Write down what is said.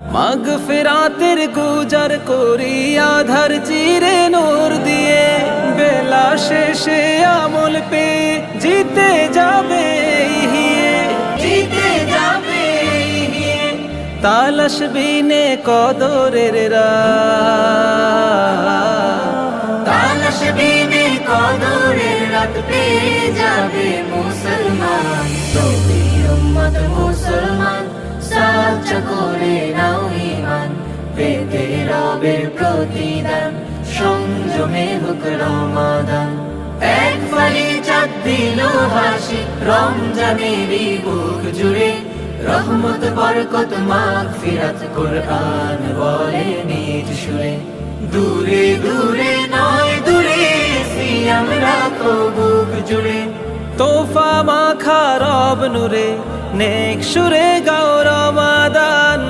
মাগফিরাতের গুজার করি আধার চিরে নূর দিয়ে, বেলা শেষে আমল পে জিতে যাবে তালাশ বিনে কদরের তালাশ বিনে কদরের রাত পেয়ে যাবে মুসলমান। তবে উম্মত মুসলমান সাচ্চা করে নাও ঈমান, পেতে রবের প্রতিদান সংযমে হোক রমাদান। এক ফালি চাঁদ দিল হাসি রমজানেরই বুক জুড়ে, রহমত বরকত মাগফিরাত কুরআন বলে নিজ সুরে। দূরে দূরে নয় দূরে সিয়াম রাখো বুক জুড়ে, তোফা মাখা রব নূরে নেক সুরে গাও রমাদান।